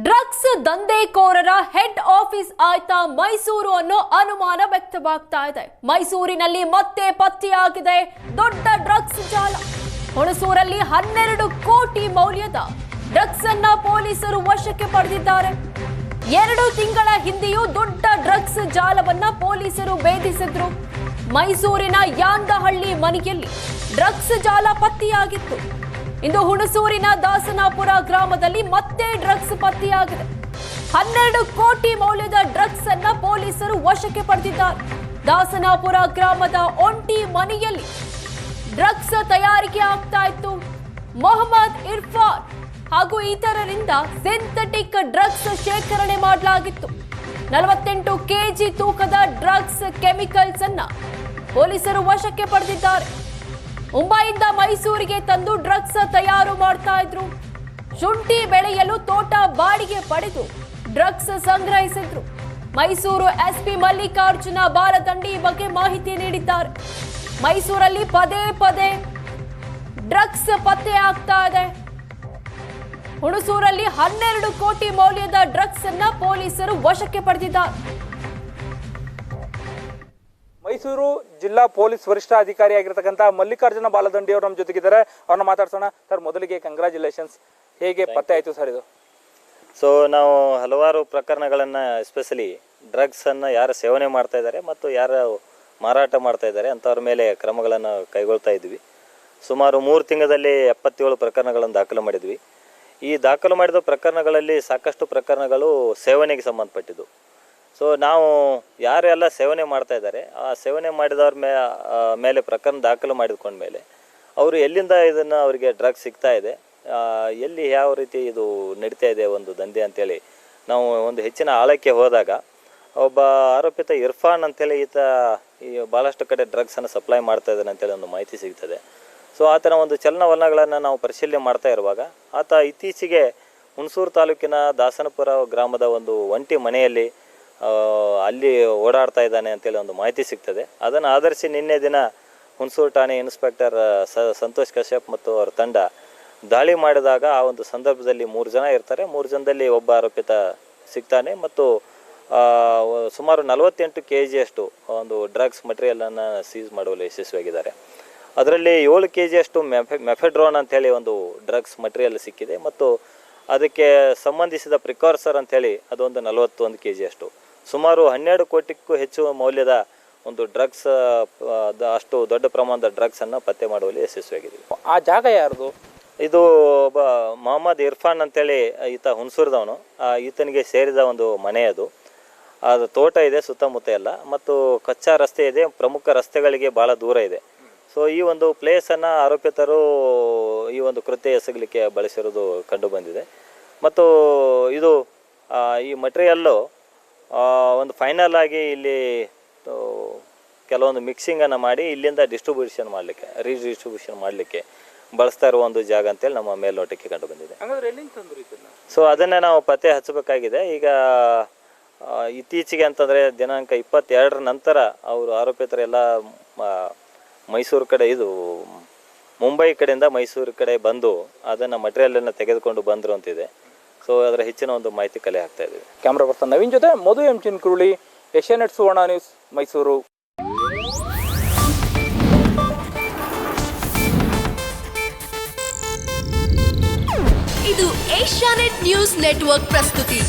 Drugs ದಂಧೆಕೋರರ head office ಆಯ್ತಾ ಮೈಸೂರು ಅನ್ನೋ ಅನುಮಾನ ವ್ಯಕ್ತವಾಗ್ತಾ ಇದೆ. ಮೈಸೂರಿನಲ್ಲಿ ಮತ್ತೆ ಪತ್ತೆಯಾಗಿದೆ ದೊಡ್ಡ ಡ್ರಗ್ಸ್ ಜಾಲ. ಹುಣಸೂರಲ್ಲಿ 12 ಕೋಟಿ ಮೌಲ್ಯದ ಡ್ರಗ್ಸ್ ಅನ್ನ ಪೊಲೀಸರು ವಶಕ್ಕೆ ಪಡೆದಿದ್ದಾರೆ. 2 ತಿಂಗಳ ಹಿಂದೆಯೂ ದೊಡ್ಡ ಡ್ರಗ್ಸ್ ಜಾಲವನ್ನ ಪೊಲೀಸರು ಭೇದಿಸಿದ್ರು. ಮೈಸೂರಿನ ಯಾಂದಹಳ್ಳಿ ಮನೆಯಲ್ಲಿ ಡ್ರಗ್ಸ್ ಜಾಲ ಪತ್ತೆಯಾಗಿತ್ತು. ಇಂದು ಹುಣಸೂರಿನ ದಾಸನಾಪುರ ಗ್ರಾಮದಲ್ಲಿ ಮತ್ತೆ ಡ್ರಗ್ಸ್ ಪತ್ತೆಯಾಗಿದೆ. 12 ಕೋಟಿ ಮೌಲ್ಯದ ಡ್ರಗ್ಸ್ ಅನ್ನ ಪೊಲೀಸರು ವಶಕ್ಕೆ ಪಡೆದಿದ್ದಾರೆ. ದಾಸನಾಪುರ ಗ್ರಾಮದ ಒಂಟಿ ಮನೆಯಲ್ಲಿ ಡ್ರಗ್ಸ್ ತಯಾರಿಕೆ ಆಗ್ತಾ ಇತ್ತು. ಮೊಹಮ್ಮದ್ ಇರ್ಫಾನ್ ಹಾಗೂ ಇತರರಿಂದ ಸಿಂಥೆಟಿಕ್ ಡ್ರಗ್ಸ್ ಶೇಖರಣೆ ಮಾಡಲಾಗಿತ್ತು. 48 ಕೆಜಿ ತೂಕದ ಡ್ರಗ್ಸ್ ಕೆಮಿಕಲ್ಸ್ ಅನ್ನ ಪೊಲೀಸರು ವಶಕ್ಕೆ ಪಡೆದಿದ್ದಾರೆ. ಮುಂಬೈಯಿಂದ ಮೈಸೂರಿಗೆ ತಂದು ಡ್ರಗ್ಸ್ ತಯಾರು ಮಾಡ್ತಾ ಇದ್ರು. ಶುಂಠಿ ಬೆಳೆಯಲು ತೋಟ ಬಾಡಿಗೆ ಪಡೆದು ಡ್ರಗ್ಸ್ ಸಂಗ್ರಹಿಸಿದ್ರು. ಮೈಸೂರು ಎಸ್ಪಿ ಮಲ್ಲಿಕಾರ್ಜುನ ಬಾಲದಂಡಿ ಈ ಬಗ್ಗೆ ಮಾಹಿತಿ ನೀಡಿದ್ದಾರೆ. ಮೈಸೂರಲ್ಲಿ ಪದೇ ಪದೇ ಡ್ರಗ್ಸ್ ಪತ್ತೆ ಆಗ್ತಾ ಇದೆ. ಹುಣಸೂರಲ್ಲಿ 12 ಕೋಟಿ ಮೌಲ್ಯದ ಡ್ರಗ್ಸ್ ಅನ್ನ ಪೊಲೀಸರು ವಶಕ್ಕೆ ಪಡೆದಿದ್ದಾರೆ. ಮೈಸೂರು ಜಿಲ್ಲಾ ಪೊಲೀಸ್ ವರಿಷ್ಠಾಧಿಕಾರಿಯಾಗಿರ್ತಕ್ಕಂಥ ಮಲ್ಲಿಕಾರ್ಜುನ ಬಾಲದಂಡಿ ಅವರು ನಮ್ಮ ಜೊತೆಗಿದ್ದಾರೆ. ಅವ್ರನ್ನ ಮಾತಾಡ್ಸೋಣ. ಸರ್, ಮೊದಲಿಗೆ ಕಂಗ್ರಾಚುಲೇಷನ್ಸ್. ಹೇಗೆ ಪತ್ತೆ ಆಯ್ತು ಸರ್ ಇದು? ಸೊ ನಾವು ಹಲವಾರು ಪ್ರಕರಣಗಳನ್ನು, ಎಸ್ಪೆಷಲಿ ಡ್ರಗ್ಸನ್ನು ಯಾರು ಸೇವನೆ ಮಾಡ್ತಾ ಇದ್ದಾರೆ ಮತ್ತು ಯಾರು ಮಾರಾಟ ಮಾಡ್ತಾ ಇದ್ದಾರೆ ಅಂಥವ್ರ ಮೇಲೆ ಕ್ರಮಗಳನ್ನು ಕೈಗೊಳ್ತಾ ಇದ್ವಿ. ಸುಮಾರು 3 ತಿಂಗಳಲ್ಲಿ 77 ಪ್ರಕರಣಗಳನ್ನು ದಾಖಲು ಮಾಡಿದ್ವಿ. ಈ ದಾಖಲು ಮಾಡಿದ ಪ್ರಕರಣಗಳಲ್ಲಿ ಸಾಕಷ್ಟು ಪ್ರಕರಣಗಳು ಸೇವನೆಗೆ ಸಂಬಂಧಪಟ್ಟಿದ್ದು. ಸೊ ನಾವು ಯಾರೆಲ್ಲ ಸೇವನೆ ಮಾಡ್ತಾ ಇದ್ದಾರೆ ಆ ಸೇವನೆ ಮಾಡಿದವ್ರ ಮೇಲೆ ಪ್ರಕರಣ ದಾಖಲು ಮಾಡಿಕೊಂಡ್ಮೇಲೆ ಅವರು ಎಲ್ಲಿಂದ ಇದನ್ನು ಅವರಿಗೆ ಡ್ರಗ್ಸ್ ಸಿಗ್ತಾ ಇದೆ, ಎಲ್ಲಿ ಯಾವ ರೀತಿ ಇದು ನಡೀತಾ ಇದೆ ಒಂದು ದಂಧೆ ಅಂತೇಳಿ ನಾವು ಒಂದು ಹೆಚ್ಚಿನ ಆಳಕ್ಕೆ ಹೋದಾಗ ಒಬ್ಬ ಆರೋಪಿತ ಇರ್ಫಾನ್ ಅಂತೇಳಿ ಈ ಭಾಳಷ್ಟು ಕಡೆ ಡ್ರಗ್ಸನ್ನು ಸಪ್ಲೈ ಮಾಡ್ತಾ ಇದ್ದಾನೆ ಅಂತೇಳಿ ಒಂದು ಮಾಹಿತಿ ಸಿಗ್ತದೆ. ಸೊ ಆತನ ಒಂದು ಚಲನವಲನಗಳನ್ನು ನಾವು ಪರಿಶೀಲನೆ ಮಾಡ್ತಾ ಇರುವಾಗ ಆತ ಇತ್ತೀಚೆಗೆ ಹುಣಸೂರು ತಾಲೂಕಿನ ದಾಸನಪುರ ಗ್ರಾಮದ ಒಂದು ಒಂಟಿ ಮನೆಯಲ್ಲಿ ಅಲ್ಲಿ ಓಡಾಡ್ತಾ ಇದ್ದಾನೆ ಅಂತೇಳಿ ಒಂದು ಮಾಹಿತಿ ಸಿಗ್ತದೆ. ಅದನ್ನು ಆಧರಿಸಿ ನಿನ್ನೆ ದಿನ ಹುಣಸೂರು ಠಾಣೆ ಇನ್ಸ್ಪೆಕ್ಟರ್ ಸಂತೋಷ್ ಕಶ್ಯಪ್ ಮತ್ತು ಅವರ ತಂಡ ದಾಳಿ ಮಾಡಿದಾಗ ಆ ಒಂದು ಸಂದರ್ಭದಲ್ಲಿ 3 ಜನ ಇರ್ತಾರೆ. 3 ಜನದಲ್ಲಿ ಒಬ್ಬ ಆರೋಪಿತ ಸಿಗ್ತಾನೆ ಮತ್ತು ಸುಮಾರು 48 kg ಒಂದು ಡ್ರಗ್ಸ್ ಮಟೀರಿಯಲನ್ನು ಸೀಸ್ ಮಾಡುವಲ್ಲಿ ಯಶಸ್ವಿಯಾಗಿದ್ದಾರೆ. ಅದರಲ್ಲಿ 7 kg ಮೆಫೆಡ್ರೋನ್ ಅಂತೇಳಿ ಒಂದು ಡ್ರಗ್ಸ್ ಮಟೀರಿಯಲ್ ಸಿಕ್ಕಿದೆ ಮತ್ತು ಅದಕ್ಕೆ ಸಂಬಂಧಿಸಿದ ಪ್ರಿಕಾರ್ಸರ್ ಅಂಥೇಳಿ ಅದೊಂದು 41 kg ಸುಮಾರು 12 ಕೋಟಿಗೂ ಹೆಚ್ಚು ಮೌಲ್ಯದ ಒಂದು ಡ್ರಗ್ಸ್, ಅಷ್ಟು ದೊಡ್ಡ ಪ್ರಮಾಣದ ಡ್ರಗ್ಸನ್ನು ಪತ್ತೆ ಮಾಡುವಲ್ಲಿ ಯಶಸ್ವಿಯಾಗಿದೆ. ಆ ಜಾಗ ಯಾರ್ದು? ಇದು ಒಬ್ಬ ಮೊಹಮ್ಮದ್ ಇರ್ಫಾನ್ ಅಂತೇಳಿ ಈತ ಹುಣಸೂರ್ದವನು. ಈತನಿಗೆ ಸೇರಿದ ಒಂದು ಮನೆ ಅದು ತೋಟ ಇದೆ ಸುತ್ತಮುತ್ತ ಎಲ್ಲ, ಮತ್ತು ಕಚ್ಚಾ ರಸ್ತೆ ಇದೆ, ಪ್ರಮುಖ ರಸ್ತೆಗಳಿಗೆ ಭಾಳ ದೂರ ಇದೆ. ಸೊ ಈ ಒಂದು ಪ್ಲೇಸನ್ನು ಆರೋಪಿತರು ಈ ಒಂದು ಕೃತ್ಯ ಎಸಗಲಿಕ್ಕೆ ಬಳಸಿರೋದು ಕಂಡು ಬಂದಿದೆ. ಮತ್ತು ಇದು ಈ ಮಟೀರಿಯಲ್ಲು ಒಂದು ಫೈನಲ್ ಆಗಿ ಇಲ್ಲಿ ಕೆಲವೊಂದು ಮಿಕ್ಸಿಂಗನ್ನು ಮಾಡಿ ಇಲ್ಲಿಂದ ಡಿಸ್ಟ್ರಿಬ್ಯೂಷನ್ ಮಾಡಲಿಕ್ಕೆ, ರೀಡಿಸ್ಟ್ರಿಬ್ಯೂಷನ್ ಮಾಡಲಿಕ್ಕೆ ಬಳಸ್ತಾ ಇರುವ ಒಂದು ಜಾಗ ಅಂತೇಳಿ ನಮ್ಮ ಮೇಲ್ನೋಟಕ್ಕೆ ಕಂಡು ಬಂದಿದೆ. ಸೊ ಅದನ್ನೇ ನಾವು ಪತ್ತೆ ಹಚ್ಚಬೇಕಾಗಿದೆ. ಈಗ ಇತ್ತೀಚೆಗೆ ಅಂತಂದರೆ ದಿನಾಂಕ 22 ನಂತರ ಅವರು ಆರೋಪಿತರೆಲ್ಲ ಮೈಸೂರು ಕಡೆ, ಇದು ಮುಂಬೈ ಕಡೆಯಿಂದ ಮೈಸೂರು ಕಡೆ ಬಂದು ಅದನ್ನು ಮಟೀರಿಯಲನ್ನು ತೆಗೆದುಕೊಂಡು ಬಂದರು ಅಂತಿದೆ. ಸೊ ಅದರ ಹೆಚ್ಚಿನ ಒಂದು ಮಾಹಿತಿ ಕಲೆ ಹಾಕ್ತಾ ಇದ್ದೀವಿ. ಕ್ಯಾಮ್ರಾ ಪರ್ಸನ್ ನವೀನ್ ಜೊತೆ ಮಧು ಎಂ ಚಿನ್ಕುರುಳಿ, ಏಷ್ಯಾನೆಟ್ ಸುವರ್ಣ ನ್ಯೂಸ್, ಮೈಸೂರು. ಇದು ಏಷ್ಯಾನೆಟ್ ನ್ಯೂಸ್ ನೆಟ್ವರ್ಕ್ ಪ್ರಸ್ತುತಿ.